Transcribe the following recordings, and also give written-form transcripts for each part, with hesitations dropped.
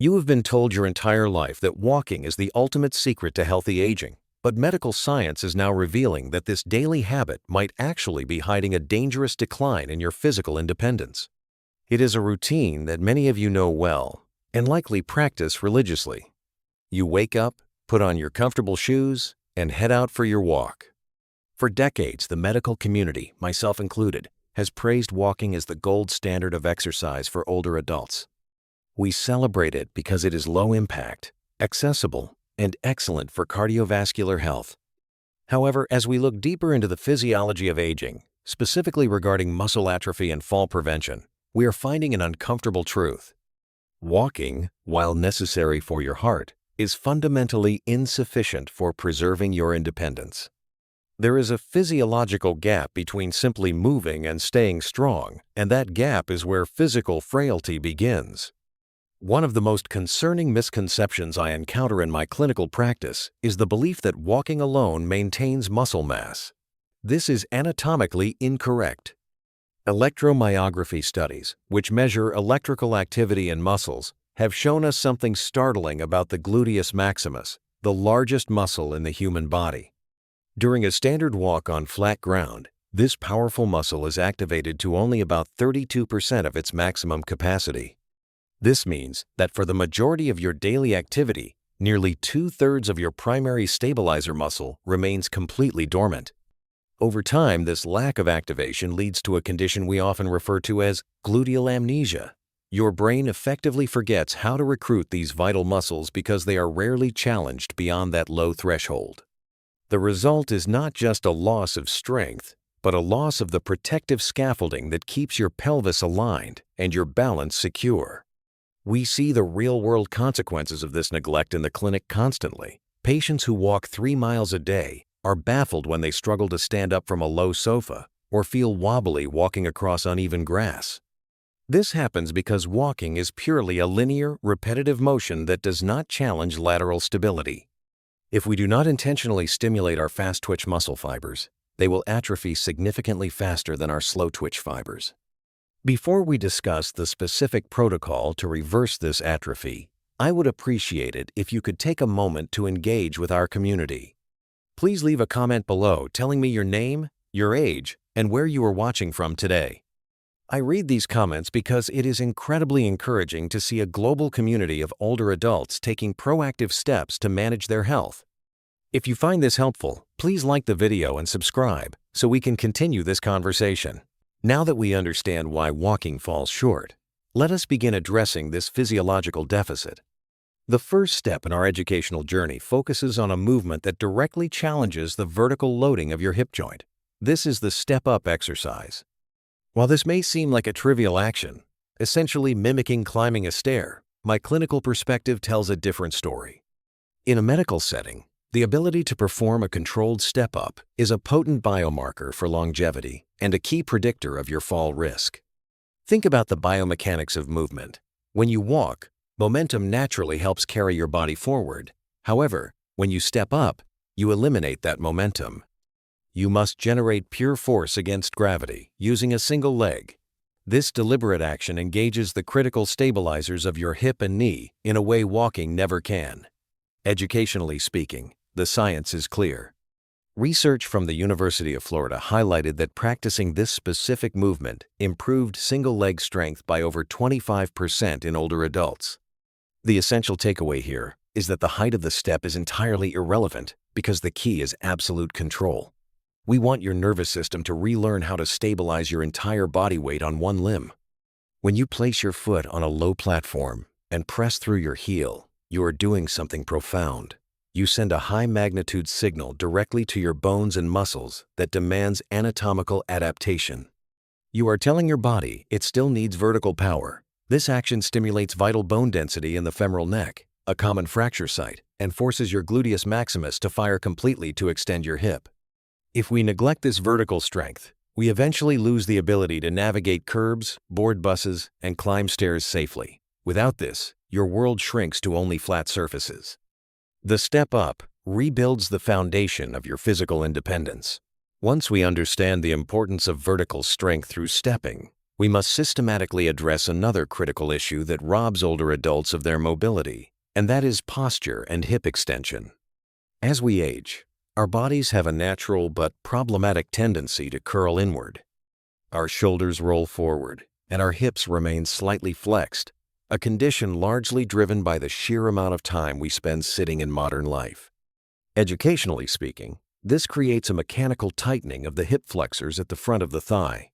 You have been told your entire life that walking is the ultimate secret to healthy aging, but medical science is now revealing that this daily habit might actually be hiding a dangerous decline in your physical independence. It is a routine that many of you know well and likely practice religiously. You wake up, put on your comfortable shoes, and head out for your walk. For decades, the medical community, myself included, has praised walking as the gold standard of exercise for older adults. We celebrate it because it is low impact, accessible, and excellent for cardiovascular health. However, as we look deeper into the physiology of aging, specifically regarding muscle atrophy and fall prevention, we are finding an uncomfortable truth. Walking, while necessary for your heart, is fundamentally insufficient for preserving your independence. There is a physiological gap between simply moving and staying strong, and that gap is where physical frailty begins. One of the most concerning misconceptions I encounter in my clinical practice is the belief that walking alone maintains muscle mass. This is anatomically incorrect. Electromyography studies, which measure electrical activity in muscles, have shown us something startling about the gluteus maximus, the largest muscle in the human body. During a standard walk on flat ground, this powerful muscle is activated to only about 32% of its maximum capacity. This means that for the majority of your daily activity, nearly 2/3 of your primary stabilizer muscle remains completely dormant. Over time, this lack of activation leads to a condition we often refer to as gluteal amnesia. Your brain effectively forgets how to recruit these vital muscles because they are rarely challenged beyond that low threshold. The result is not just a loss of strength, but a loss of the protective scaffolding that keeps your pelvis aligned and your balance secure. We see the real-world consequences of this neglect in the clinic constantly. Patients who walk 3 miles a day are baffled when they struggle to stand up from a low sofa or feel wobbly walking across uneven grass. This happens because walking is purely a linear, repetitive motion that does not challenge lateral stability. If we do not intentionally stimulate our fast-twitch muscle fibers, they will atrophy significantly faster than our slow-twitch fibers. Before we discuss the specific protocol to reverse this atrophy, I would appreciate it if you could take a moment to engage with our community. Please leave a comment below telling me your name, your age, and where you are watching from today. I read these comments because it is incredibly encouraging to see a global community of older adults taking proactive steps to manage their health. If you find this helpful, please like the video and subscribe so we can continue this conversation. Now that we understand why walking falls short, let us begin addressing this physiological deficit. The first step in our educational journey focuses on a movement that directly challenges the vertical loading of your hip joint. This is the step-up exercise. While this may seem like a trivial action, essentially mimicking climbing a stair, my clinical perspective tells a different story. In a medical setting, the ability to perform a controlled step-up is a potent biomarker for longevity and a key predictor of your fall risk. Think about the biomechanics of movement. When you walk, momentum naturally helps carry your body forward. However, when you step up, you eliminate that momentum. You must generate pure force against gravity using a single leg. This deliberate action engages the critical stabilizers of your hip and knee in a way walking never can. Educationally speaking, the science is clear. Research from the University of Florida highlighted that practicing this specific movement improved single-leg strength by over 25% in older adults. The essential takeaway here is that the height of the step is entirely irrelevant because the key is absolute control. We want your nervous system to relearn how to stabilize your entire body weight on one limb. When you place your foot on a low platform and press through your heel, you are doing something profound. You send a high-magnitude signal directly to your bones and muscles that demands anatomical adaptation. You are telling your body it still needs vertical power. This action stimulates vital bone density in the femoral neck, a common fracture site, and forces your gluteus maximus to fire completely to extend your hip. If we neglect this vertical strength, we eventually lose the ability to navigate curbs, board buses, and climb stairs safely. Without this, your world shrinks to only flat surfaces. The step up rebuilds the foundation of your physical independence. Once we understand the importance of vertical strength through stepping, we must systematically address another critical issue that robs older adults of their mobility, and that is posture and hip extension. As we age, our bodies have a natural but problematic tendency to curl inward. Our shoulders roll forward, and our hips remain slightly flexed, a condition largely driven by the sheer amount of time we spend sitting in modern life. Educationally speaking, this creates a mechanical tightening of the hip flexors at the front of the thigh.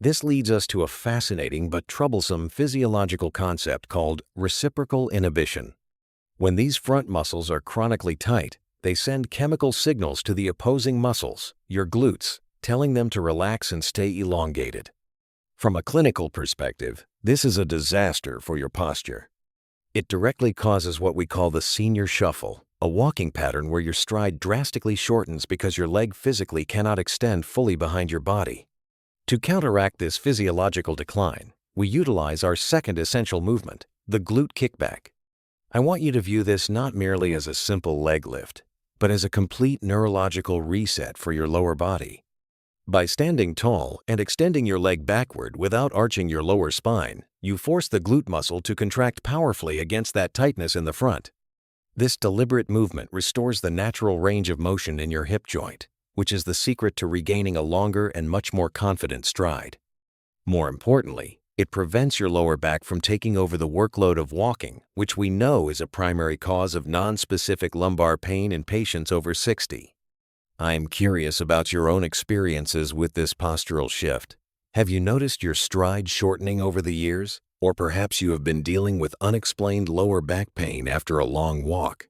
This leads us to a fascinating but troublesome physiological concept called reciprocal inhibition. When these front muscles are chronically tight, they send chemical signals to the opposing muscles, your glutes, telling them to relax and stay elongated. From a clinical perspective, this is a disaster for your posture. It directly causes what we call the senior shuffle, a walking pattern where your stride drastically shortens because your leg physically cannot extend fully behind your body. To counteract this physiological decline, we utilize our second essential movement, the glute kickback. I want you to view this not merely as a simple leg lift, but as a complete neurological reset for your lower body. By standing tall and extending your leg backward without arching your lower spine, you force the glute muscle to contract powerfully against that tightness in the front. This deliberate movement restores the natural range of motion in your hip joint, which is the secret to regaining a longer and much more confident stride. More importantly, it prevents your lower back from taking over the workload of walking, which we know is a primary cause of nonspecific lumbar pain in patients over 60. I am curious about your own experiences with this postural shift. Have you noticed your stride shortening over the years? Or perhaps you have been dealing with unexplained lower back pain after a long walk?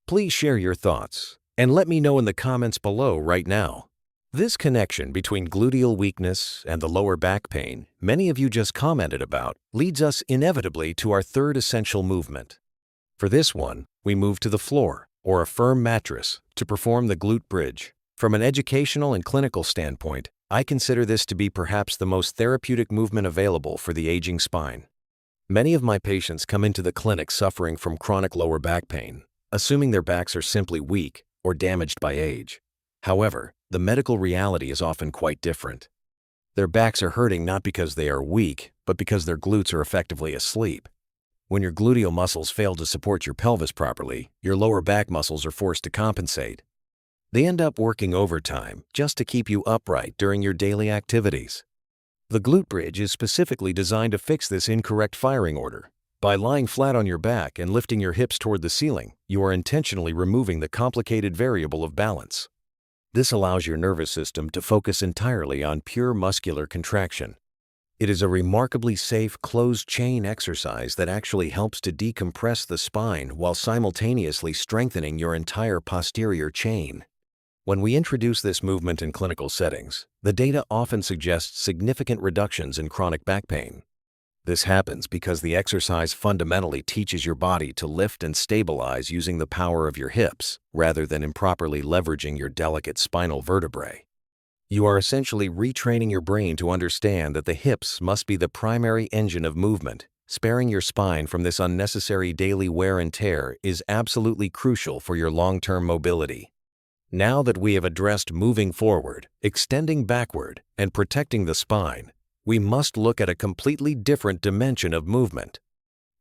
Please share your thoughts and let me know in the comments below right now. This connection between gluteal weakness and the lower back pain many of you just commented about leads us inevitably to our third essential movement. For this one, we move to the floor, or a firm mattress, to perform the glute bridge. From an educational and clinical standpoint, I consider this to be perhaps the most therapeutic movement available for the aging spine. Many of my patients come into the clinic suffering from chronic lower back pain, assuming their backs are simply weak or damaged by age. However, the medical reality is often quite different. Their backs are hurting not because they are weak, but because their glutes are effectively asleep. When your gluteal muscles fail to support your pelvis properly, your lower back muscles are forced to compensate. They end up working overtime just to keep you upright during your daily activities. The glute bridge is specifically designed to fix this incorrect firing order. By lying flat on your back and lifting your hips toward the ceiling, you are intentionally removing the complicated variable of balance. This allows your nervous system to focus entirely on pure muscular contraction. It is a remarkably safe closed-chain exercise that actually helps to decompress the spine while simultaneously strengthening your entire posterior chain. When we introduce this movement in clinical settings, the data often suggests significant reductions in chronic back pain. This happens because the exercise fundamentally teaches your body to lift and stabilize using the power of your hips, rather than improperly leveraging your delicate spinal vertebrae. You are essentially retraining your brain to understand that the hips must be the primary engine of movement. Sparing your spine from this unnecessary daily wear and tear is absolutely crucial for your long-term mobility. Now that we have addressed moving forward, extending backward, and protecting the spine, we must look at a completely different dimension of movement.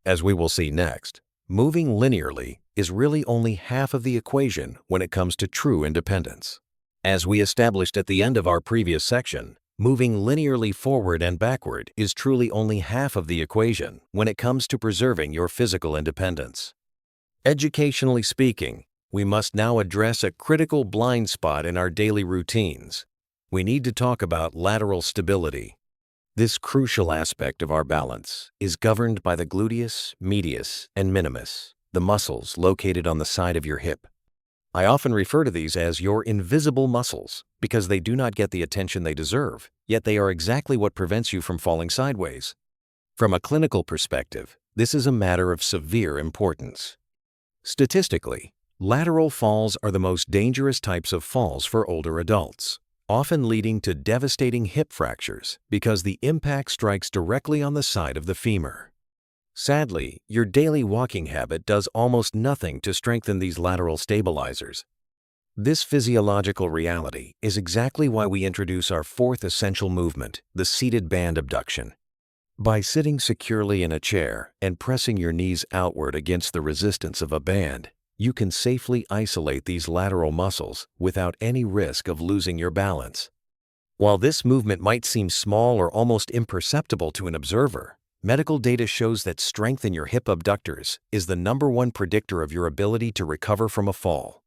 As we will see next, moving linearly is really only half of the equation when it comes to true independence. As we established at the end of our previous section, moving linearly forward and backward is truly only half of the equation when it comes to preserving your physical independence. Educationally speaking, we must now address a critical blind spot in our daily routines. We need to talk about lateral stability. This crucial aspect of our balance is governed by the gluteus, medius, and minimus, the muscles located on the side of your hip. I often refer to these as your invisible muscles because they do not get the attention they deserve, yet they are exactly what prevents you from falling sideways. From a clinical perspective, this is a matter of severe importance. Statistically, lateral falls are the most dangerous types of falls for older adults, often leading to devastating hip fractures because the impact strikes directly on the side of the femur. Sadly, your daily walking habit does almost nothing to strengthen these lateral stabilizers. This physiological reality is exactly why we introduce our fourth essential movement, the seated band abduction. By sitting securely in a chair and pressing your knees outward against the resistance of a band, you can safely isolate these lateral muscles without any risk of losing your balance. While this movement might seem small or almost imperceptible to an observer, medical data shows that strength in your hip abductors is the #1 predictor of your ability to recover from a fall.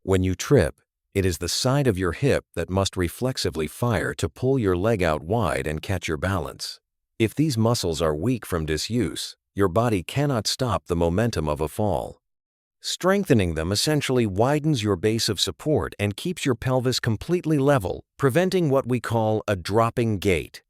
When you trip, it is the side of your hip that must reflexively fire to pull your leg out wide and catch your balance. If these muscles are weak from disuse, your body cannot stop the momentum of a fall. Strengthening them essentially widens your base of support and keeps your pelvis completely level, preventing what we call a dropping gait.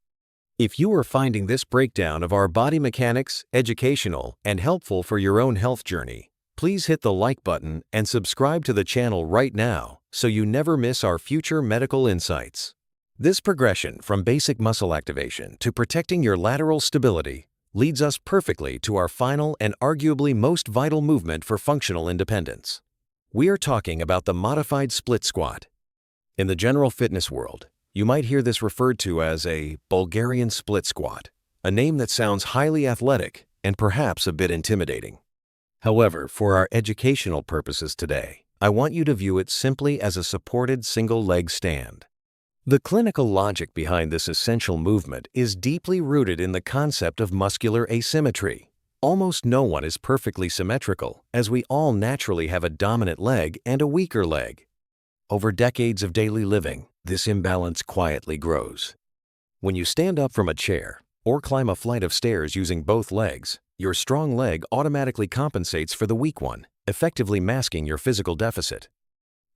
If you are finding this breakdown of our body mechanics educational and helpful for your own health journey, please hit the like button and subscribe to the channel right now so you never miss our future medical insights. This progression from basic muscle activation to protecting your lateral stability leads us perfectly to our final and arguably most vital movement for functional independence. We are talking about the modified split squat. In the general fitness world, you might hear this referred to as a Bulgarian split squat, a name that sounds highly athletic and perhaps a bit intimidating. However, for our educational purposes today, I want you to view it simply as a supported single-leg stand. The clinical logic behind this essential movement is deeply rooted in the concept of muscular asymmetry. Almost no one is perfectly symmetrical, as we all naturally have a dominant leg and a weaker leg. Over decades of daily living, this imbalance quietly grows. When you stand up from a chair or climb a flight of stairs using both legs, your strong leg automatically compensates for the weak one, effectively masking your physical deficit.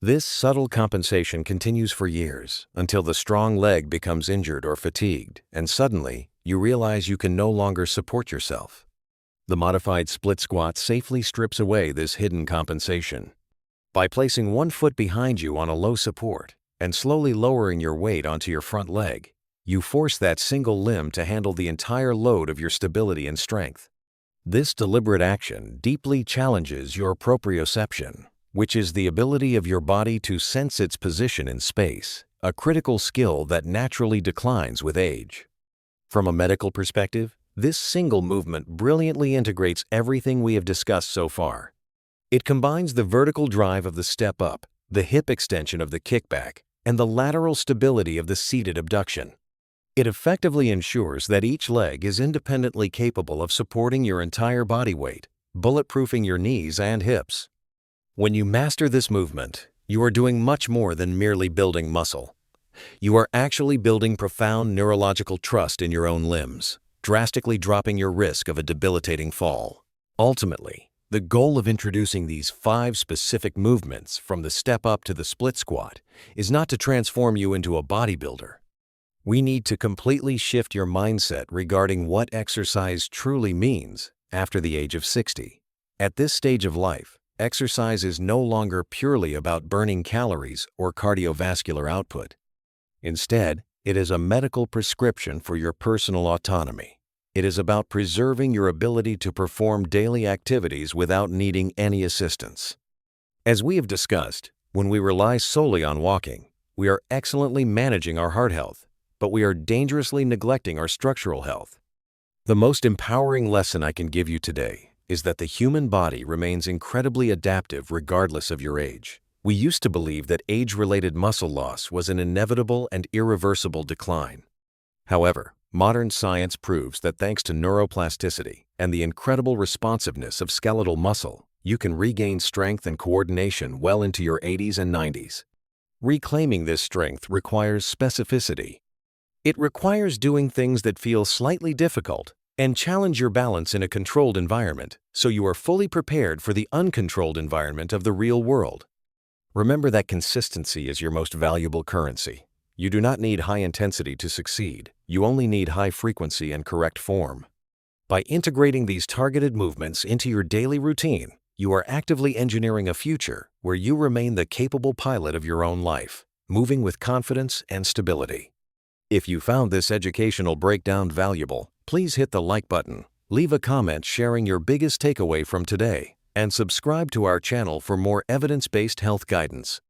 This subtle compensation continues for years until the strong leg becomes injured or fatigued, and suddenly you realize you can no longer support yourself. The modified split squat safely strips away this hidden compensation. By placing one foot behind you on a low support and slowly lowering your weight onto your front leg, you force that single limb to handle the entire load of your stability and strength. This deliberate action deeply challenges your proprioception, which is the ability of your body to sense its position in space, a critical skill that naturally declines with age. From a medical perspective, this single movement brilliantly integrates everything we have discussed so far. It combines the vertical drive of the step up, the hip extension of the kickback, and the lateral stability of the seated abduction. It effectively ensures that each leg is independently capable of supporting your entire body weight, bulletproofing your knees and hips. When you master this movement, you are doing much more than merely building muscle. You are actually building profound neurological trust in your own limbs, drastically dropping your risk of a debilitating fall. Ultimately, the goal of introducing these 5 specific movements from the step up to the split squat is not to transform you into a bodybuilder. We need to completely shift your mindset regarding what exercise truly means after the age of 60. At this stage of life, exercise is no longer purely about burning calories or cardiovascular output. Instead, it is a medical prescription for your personal autonomy. It is about preserving your ability to perform daily activities without needing any assistance. As we have discussed, when we rely solely on walking, we are excellently managing our heart health, but we are dangerously neglecting our structural health. The most empowering lesson I can give you today is that the human body remains incredibly adaptive regardless of your age. We used to believe that age-related muscle loss was an inevitable and irreversible decline. However, modern science proves that thanks to neuroplasticity and the incredible responsiveness of skeletal muscle, you can regain strength and coordination well into your 80s and 90s. Reclaiming this strength requires specificity. It requires doing things that feel slightly difficult and challenge your balance in a controlled environment so you are fully prepared for the uncontrolled environment of the real world. Remember that consistency is your most valuable currency. You do not need high intensity to succeed. You only need high frequency and correct form. By integrating these targeted movements into your daily routine, you are actively engineering a future where you remain the capable pilot of your own life, moving with confidence and stability. If you found this educational breakdown valuable, please hit the like button, leave a comment sharing your biggest takeaway from today, and subscribe to our channel for more evidence-based health guidance.